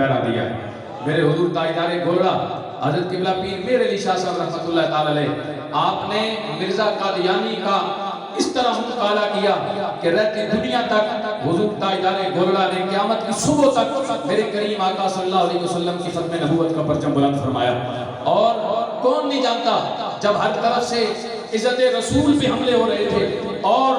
دیا ہے میرے حضور تاجدار گولڑا حضرت قبلہ پیر میر علی شاہ صاحب رحمۃ اللہ تعالی علیہ، آپ نے مرزا قادیانی کا اس طرح مطالعہ کیا کہ رہتی دنیا تک حضور تاجدار گولڑا نے قیامت کی صبح تک میرے کریم آقا صلی اللہ علیہ وسلم کی ختم نبوت کا پرچم بلند فرمایا۔ اور کون نہیں جانتا جب ہر طرف سے عزت رسول پہ حملے ہو رہے تھے اور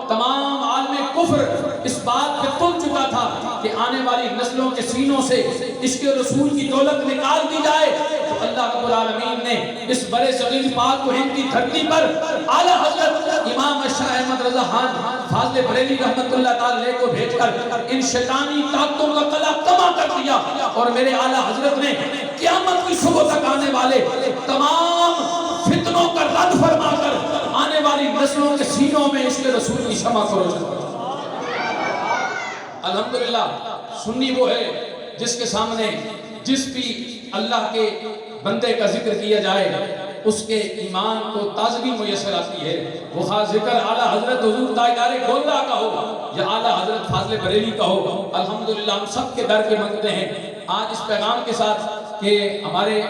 تمام عالم کفر اس بات پہ تل چکا تھا کہ آنے والی نسلوں کے سینوں سے اس کے رسول کی دولت نکال دی جائے، تو اللہ رب العالمین نے اس برے صغیر پاک و ہند کی دھرتی پر اعلیٰ حضرت امام شاہ احمد رضا خان فاضل بریلوی رحمت اللہ تعالی کو بھیج کر ان شیطانی طاقتوں کا قلع تباہ کر دیا، اور میرے اعلیٰ حضرت نے قیامت کی صبح تک آنے والے تمام فتنوں کا رد فرما کر آنے والی نسلوں کے سینوں میں اس کے رسول کی شمع کو روشن کر۔ الحمدللہ سنی وہ ہے جس کے سامنے جس بھی اللہ کے بندے کا ذکر کیا جائے اس کے ایمان کو تازگی میسر آتی ہے، وہ خاص ذکر اعلیٰ حضرت حضور تاجدار گولڑا کا ہو یا اعلیٰ حضرت فاضل بریلوی کا ہو۔ الحمدللہ ہم سب کے در کے منگتے ہیں آج اس پیغام کے ساتھ کہ ہمارے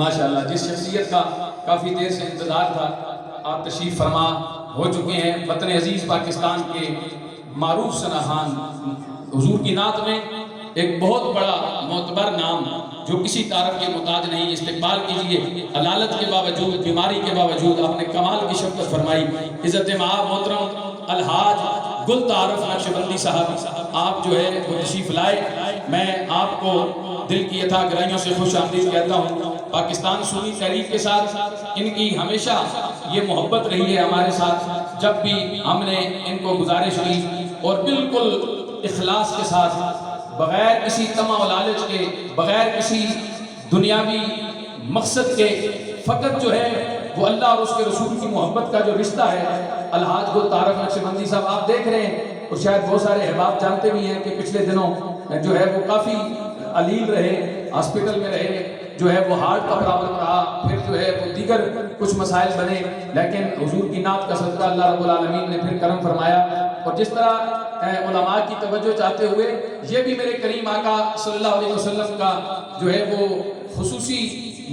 ماشاءاللہ جس شخصیت کا کافی دیر سے انتظار تھا آپ تشریف فرما ہو چکے ہیں، وطن عزیز پاکستان کے معروف سناخان حضور کی نعت میں ایک بہت بڑا معتبر نام جو کسی تعارف کے محتاج نہیں، استقبال کیجئے۔ علالت کے باوجود، بیماری کے باوجود آپ نے کمال کی شفقت فرمائی، عزت مآب محترم الحاج گل تعارف نقشبندی صاحب، آپ جو ہے وہ تشریف لائے۔ میں آپ کو دل کی عطا گرائیوں سے خوش آمدید کہتا ہوں۔ پاکستان سنی تحریک کے ساتھ ان کی ہمیشہ یہ محبت رہی ہے ہمارے ساتھ، جب بھی ہم نے ان کو گزارش کی اور بالکل اخلاص کے ساتھ بغیر کسی طمع و لالچ کے، بغیر کسی دنیاوی مقصد کے، فقط جو ہے وہ اللہ اور اس کے رسول کی محبت کا جو رشتہ ہے۔ الحاج گل تعارف نقشبندی صاحب آپ دیکھ رہے ہیں اور شاید بہت سارے احباب جانتے بھی ہیں کہ پچھلے دنوں جو ہے وہ کافی علیل رہے، ہاسپٹل میں رہے، جو ہے وہ ہارٹ کا پرابلم رہا، پھر جو ہے وہ دیگر کچھ مسائل بنے، لیکن حضور کی نعت کا صدقہ اللہ رب العالمین نے پھر کرم فرمایا۔ اور جس طرح علماء کی توجہ چاہتے ہوئے یہ بھی میرے کریم آقا صلی اللہ علیہ وسلم کا جو ہے وہ خصوصی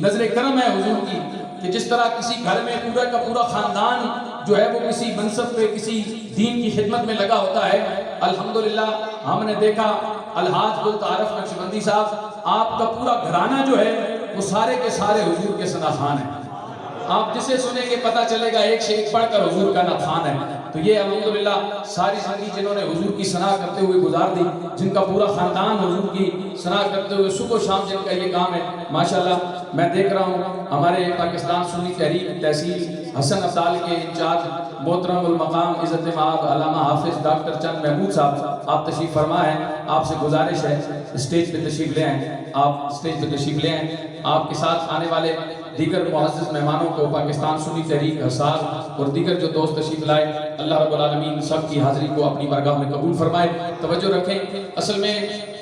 نظر کرم ہے حضور کی، کہ جس طرح کسی گھر میں پورا کا پورا خاندان جو ہے وہ کسی منصب پہ، کسی دین کی خدمت میں لگا ہوتا ہے، الحمدللہ ہم نے دیکھا الحاج گل تعارف نقشبندی صاحب آپ کا پورا گھرانہ جو ہے وہ سارے کے سارے حضور کے ثناخوان ہیں۔ آپ جسے سنیں گے پتہ چلے گا ایک سے ایک پڑھ کر حضور کا نعتخوان ہے۔ تو یہ الحمدللہ ساری زندگی جنہوں نے حضور کی ثنا کرتے ہوئے گزار دی، جن کا پورا خاندان حضور کی ثنا کرتے ہوئے صبح و شام جن کا یہ کام ہے، ماشاءاللہ میں دیکھ رہا ہوں ہمارے پاکستان سنی تحریک تحصیل حسن ابدال کے انچارج محترم المقام عزت مآب علامہ حافظ ڈاکٹر چند محمود صاحب آپ تشریف فرما ہیں، آپ سے گزارش ہے اسٹیج پہ تشریف لے آئیں، آپ اسٹیج پہ تشریف لے آئیں۔ آپ کے ساتھ آنے والے دیگر معزز مہمانوں کو پاکستان سنی تحریک حساس اور دیگر جو دوست تشریف لائے، اللہ رب العالمین سب کی حاضری کو اپنی بارگاہ میں قبول فرمائے۔ توجہ رکھیں، اصل میں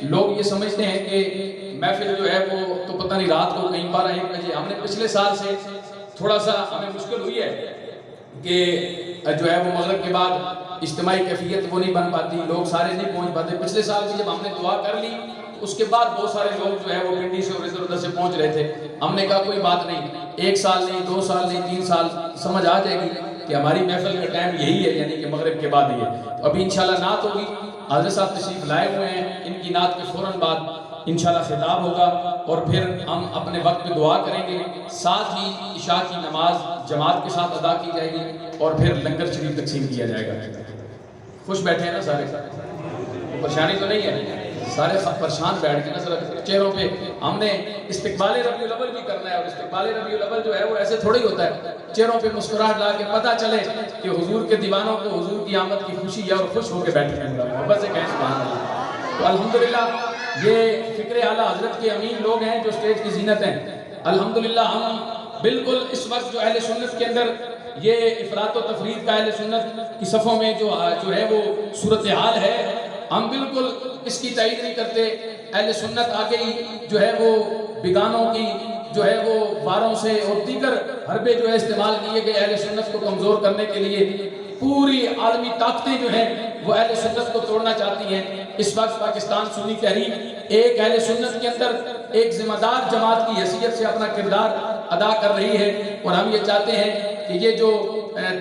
لوگ یہ سمجھتے ہیں کہ محفل جو ہے وہ تو پتہ نہیں رات کو کہیں 12-1 بجے، ہم نے پچھلے سال سے تھوڑا سا ہمیں مشکل ہوئی ہے کہ جو ہے وہ مغرب کے بعد اجتماعی کیفیت وہ نہیں بن پاتی، لوگ سارے نہیں پہنچ پاتے۔ پچھلے سال بھی جب ہم نے دعا کر لی اس کے بعد بہت سارے لوگ جو ہے وہ پنڈی سے اور ادھر ادھر سے پہنچ رہے تھے، ہم نے کہا کوئی بات نہیں، 1 سال نہیں، 2 سال نہیں، 3 سال سمجھ آ جائے گی کہ ہماری محفل کا ٹائم یہی ہے، یعنی کہ مغرب کے بعد ہی ہے۔ تو ابھی انشاءاللہ نعت ہوگی، حضرت صاحب تشریف لائے ہوئے ہیں، ان کی نعت کے فوراً بعد انشاءاللہ خطاب ہوگا اور پھر ہم اپنے وقت پہ دعا کریں گے، ساتھ ہی عشاء کی نماز جماعت کے ساتھ ادا کی جائے گی اور پھر لنگر شریف تقسیم کیا جائے گا۔ خوش بیٹھے ہیں نا سارے؟ پریشانی تو نہیں ہے؟ سارے پریشان بیٹھ کے نا ذرا چہروں پہ، ہم نے استقبال ربیع الاول بھی کرنا ہے، اور استقبال ربیع الاول جو ہے وہ ایسے تھوڑی ہوتا ہے، چہروں پہ مسکراہٹ لا کے پتہ چلے کہ حضور کے دیوانوں کو حضور کی آمد کی خوشی ہے اور خوش ہو کے بیٹھے ہیں، محبت سے کہیں سبحان اللہ۔ تو الحمدللہ یہ فکر اعلیٰ حضرت کے امین لوگ ہیں جو اسٹیج کی زینت ہیں۔ الحمدللہ ہم بالکل اس وقت جو اہل سنت کے اندر یہ افراط و تفرید کا اہل سنت کی صفوں میں جو ہے وہ صورتحال ہے، ہم بالکل اس کی تائید نہیں کرتے۔ اہل سنت آگے ہی جو ہے وہ بیگانوں کی جو ہے وہ واروں سے اور دیگر حربے جو ہے استعمال کیے گئے اہل سنت کو کمزور کرنے کے لیے، پوری عالمی طاقتیں جو ہیں وہ اہل سنت کو توڑنا چاہتی ہیں۔ اس وقت پاکستان سنی تحریک ایک اہل سنت کے اندر ایک ذمہ دار جماعت کی حیثیت سے اپنا کردار ادا کر رہی ہے، اور ہم یہ چاہتے ہیں کہ یہ جو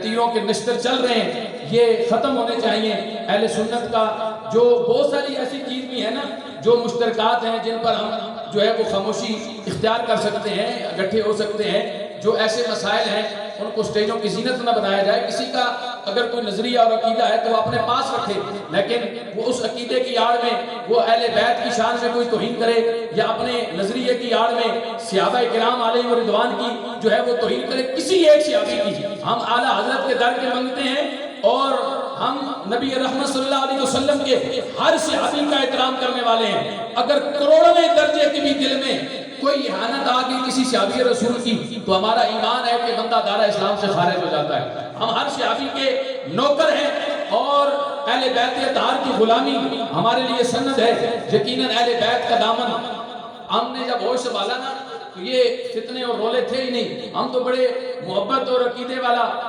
تیروں کے نشتر چل رہے ہیں یہ ختم ہونے چاہیے۔ اہل سنت کا جو بہت ساری ایسی چیز بھی ہے نا جو مشترکات ہیں جن پر ہم جو ہے وہ خاموشی اختیار کر سکتے ہیں، اکٹھے ہو سکتے ہیں۔ جو ایسے مسائل ہیں ان کو سٹیجوں کی زینت نہ بنایا جائے، کسی کا اگر کوئی نظریہ اور عقیدہ ہے تو وہ اپنے پاس رکھے، لیکن وہ اس عقیدے کی آڑ میں وہ اہل بیت کی شان میں کوئی توہین کرے یا اپنے نظریے کی آڑ میں صحابہ کرام علیہ رضوان کی جو ہے وہ توہین کرے، کسی ایک صحابی کی۔ ہم اعلیٰ حضرت کے در کے منگتے ہیں اور ہم نبی رحمت صلی اللہ علیہ وسلم کے ہر صحابی کا احترام کرنے والے ہیں۔ اگر کروڑویں درجے کے بھی دل میں کوئی اہانت آ گئی کسی صحابی رسول کی تو ہمارا ایمان ہے کہ بندہ دارہ اسلام سے خارج ہو جاتا ہے۔ ہم ہر صحابی کے نوکر ہیں اور اہل بیت اطہار کی غلامی ہمارے لیے سند ہے۔ یقیناً اہل بیت کا دامن ہم نے جب ہوش سنبھالا نا تو یہ فتنے اور رولے تھے ہی نہیں، ہم تو بڑے محبت اور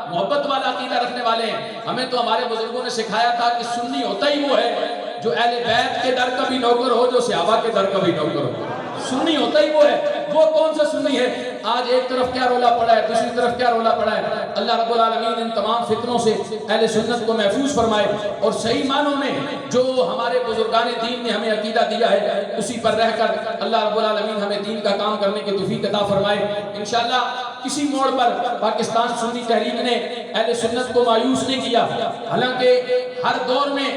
محبت والا عقیدہ رکھنے والے ہیں۔ ہمیں تو ہمارے بزرگوں نے سکھایا تھا کہ سنی ہوتا ہی وہ ہے جو اہل بیت کے در کا بھی نوکر ہو، جو صحابہ کے در کا بھی نوکر ہو۔ سنی ہوتا ہی وہ ہے۔ وہ کون سا سنی ہے؟ آج ایک طرف کیا رولا پڑا ہے، دوسری طرف کیا رولا پڑا ہے۔ اللہ رب العالمین ان تمام فتنوں سے اہل سنت کو محفوظ فرمائے اور صحیح معنوں میں جو ہمارے بزرگان دین نے ہمیں عقیدہ دیا ہے اسی پر رہ کر اللہ رب العالمین ہمیں دین کا کام کرنے کی توفیق عطا فرمائے۔ انشاءاللہ کسی موڑ پر پاکستان سنی تحریک نے اہل سنت کو مایوس نہیں کیا، حالانکہ ہر دور میں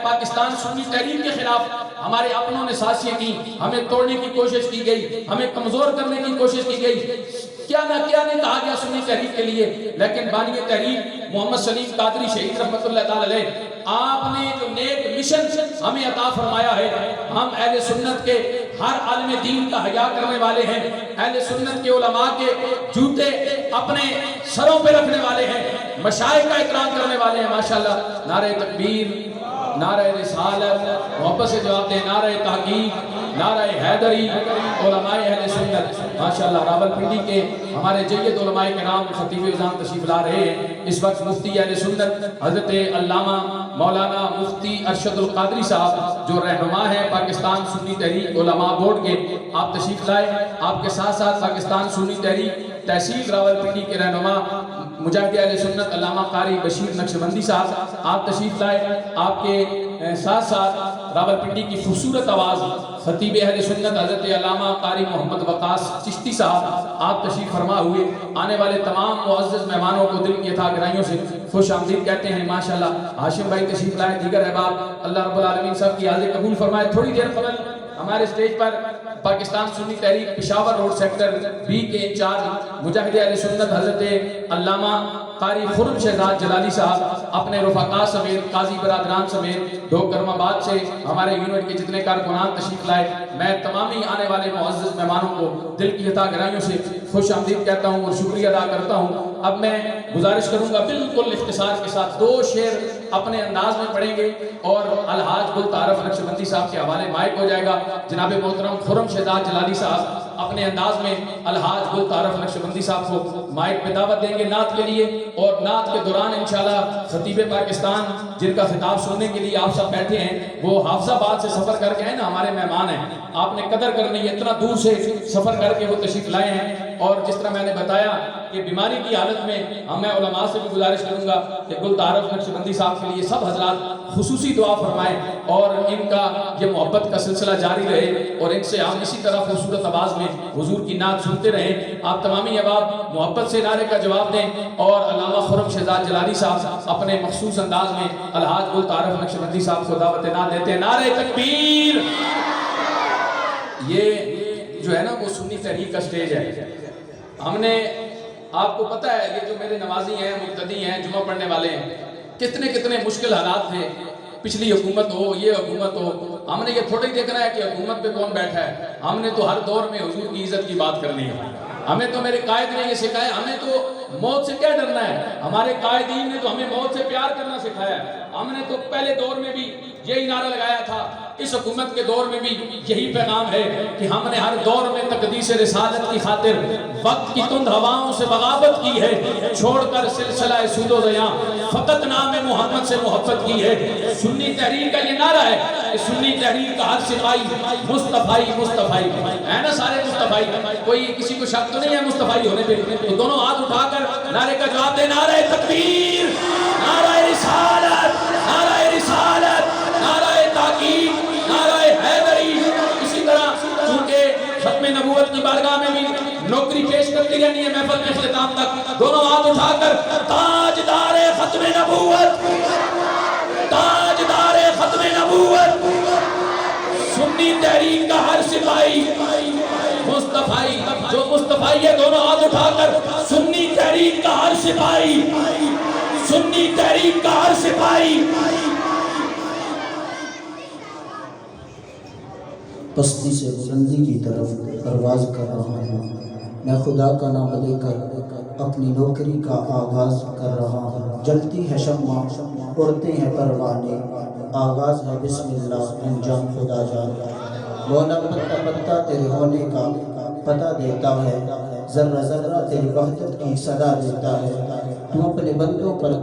پاکستان سنی تحریک کے خلاف ہمارے اپنوں نے سازشیں کی، ہمیں توڑنے کی کوشش کی گئی، ہمیں کمزور کرنے کی کوشش کی گئی، کیا نہ کیا نہیں کہا گیا سنی تحریک کے لیے، لیکن بانی تحریک محمد سلیم قادری شہید رحمت اللہ تعالی علیہ، آپ نے جو نیک مشن ہمیں عطا فرمایا ہے، ہم اہل سنت کے ہر عالم دین کا حیا کرنے والے ہیں، اہل سنت کے علماء کے جوتے اپنے سروں پہ رکھنے والے ہیں، مشائخ کا احترام کرنے والے ہیں۔ ماشاءاللہ نعرہ تکبیر، نعرہ رسالت، محبت سے جواب دیں، نعرہ تحقیق، نعرہ حیدری، علماء اہل سنت۔ ماشاءاللہ راول پنڈی کے ہمارے جید علماء کرام خطیب اذان تشریف لا رہے ہیں۔ اس وقت مفتی اہل سنت حضرت علامہ مولانا مفتی ارشد القادری صاحب جو رہنما ہیں پاکستان سنی تحریک علماء بورڈ کے، آپ تشریف لائے۔ آپ کے ساتھ ساتھ پاکستان سنی تحریک تحصیل راول پنڈی کے رہنما مجاہد اہل سنت علامہ قاری بشیر نقشبندی صاحب آپ تشریف لائے۔ آپ کے ساتھ ساتھ راول پنڈی کی خوبصورت آواز خطیب اہل سنت حضرت علامہ قاری محمد وقاص چشتی صاحب آپ تشریف فرما ہوئے۔ آنے والے تمام معزز مہمانوں کو دل کی عطا گرائیوں سے خوش آمدید کہتے ہیں۔ ماشاءاللہ ہاشم بھائی تشریف لائے، دیگر احباب اللہ رب العالمین سب کی حاضری قبول فرمائے۔ تھوڑی دیر قبل ہمارے سٹیج پر پاکستان سنی تحریک پشاور روڈ سیکٹر بی کے انچارج مجاہد اہل سنت حضرت علامہ قاری خرم شہزاد جلالی صاحب اپنے رفقا سمیت قاضی برادران سمیت ڈھوکرم آباد سے ہمارے یونٹ کے جتنے کارکنان تشریف لائے۔ میں تمامی آنے والے معزز مہمانوں کو دل کی عطا گرائیوں سے خوش آمدید کہتا ہوں اور شکریہ ادا کرتا ہوں۔ اب میں گزارش کروں گا بالکل اختصار کے ساتھ 2 شعر اپنے انداز میں پڑھیں گے اور الحاج گلطارف نقشبندی صاحب کے حوالے مائک ہو جائے گا۔ جناب محترم خرم شہزاد جلالی صاحب اپنے انداز میں الحاج گلطارف نقشبندی صاحب کو مائک پہ دعوت دیں گے نعت کے لیے، اور نعت کے دوران انشاءاللہ خطیب پاکستان جن کا خطاب سننے کے لیے آپ سب بیٹھے ہیں وہ حافظ آباد سے سفر کر کے ہیں نا، ہمارے مہمان ہیں، آپ نے قدر کرنی ہے، اتنا دور سے سفر کر کے وہ تشریف لائے ہیں۔ اور جس طرح میں نے بتایا کہ بیماری کی حالت میں میں علماء سے بھی گزارش کروں گا کہ گلطارف نقشبندی صاحب کے لیے سب حضرات خصوصی دعا فرمائیں اور ان کا یہ محبت کا سلسلہ جاری رہے اور ان سے ہم اسی طرح خوبصورت آواز میں حضور کی نعت سنتے رہیں۔ آپ تمامی احباب محبت سے نعرے کا جواب دیں اور علامہ خرم شہزاد جلالی صاحب اپنے مخصوص انداز میں الحاج گلطارف نقشبندی صاحب کو دعوت نعت دیتے ہیں۔ نعرہ تکبیر! یہ جو ہے نا وہ سنی تحریک کا سٹیج ہے۔ ہم نے آپ کو پتہ ہے یہ جو میرے نمازی ہیں مقتدی ہیں جمعہ پڑھنے والے ہیں کتنے مشکل حالات تھے، پچھلی حکومت ہو یہ حکومت ہو، ہم نے یہ تھوڑا ہی دیکھنا ہے کہ حکومت پہ کون بیٹھا ہے، ہم نے تو ہر دور میں حضور کی عزت کی بات کرنی ہے۔ ہمیں تو میرے قائد نے یہ سکھایا، ہمیں تو موت سے کیا ڈرنا ہے، ہمارے قائدین نے تو ہمیں موت سے پیار کرنا سکھایا ہے۔ ہم نے تو پہلے دور میں بھی یہی نعرہ لگایا تھا۔ اس حکومت کے دور میں بھی یہی پیغام ہے کہ ہم نے ہر دور میں تقدیس رسالت کی خاطر وقت کی تند ہواؤں سے بغاوت کی ہے، چھوڑ کر سلسلہ سود و زیاں فقط نام محمد سے محبت کی ہے۔ سنی تحریر کا یہ نعرہ ہے کہ سنی تحریر کا ہر سپاہی مصطفی مصطفی ہے نا، سارے مصطفی، کوئی کسی کو شک تو نہیں ہے مصطفی ہونے پہ؟ تو دونوں ہاتھ اٹھا کر نعرے کا جواب دے، نعرہ تکبیر، نعرہ رسالت، نعرہ رسالت، نعرہ تحقیق، نعرہ حیدری۔ اسی طرح چونکہ ختم نبوت کی بارگاہ میں بھی نوکری پیش کرتی رہنی ہے محفل کے اختتام تک، دونوں ہاتھ اٹھا کر تاجدار ختم نبوت، تاجدار ختم نبوت، سنی تحریک کا ہر سپاہی مصطفی، جو مصطفی ہے دونوں ہاتھ اٹھا کر سنی تحریک کا ہر سپاہی، سنی تحریک کا ہر سپاہی۔ پستی سے بلندی کی طرف پرواز کر رہا ہوں، میں خدا کا نام لے کر اپنی نوکری کا آغاز کر رہا ہوں۔ جلتی ہے شمع، اڑتے ہیں پروانے، آغاز ہے بسم اللہ، انجام خدا جانے۔ مولا پتہ پتہ تیرے ہونے کا پتہ دیتا ہے، ذرہ ذرہ تیری وحدت کی صدا دیتا ہے۔ تو اپنے بندوں پر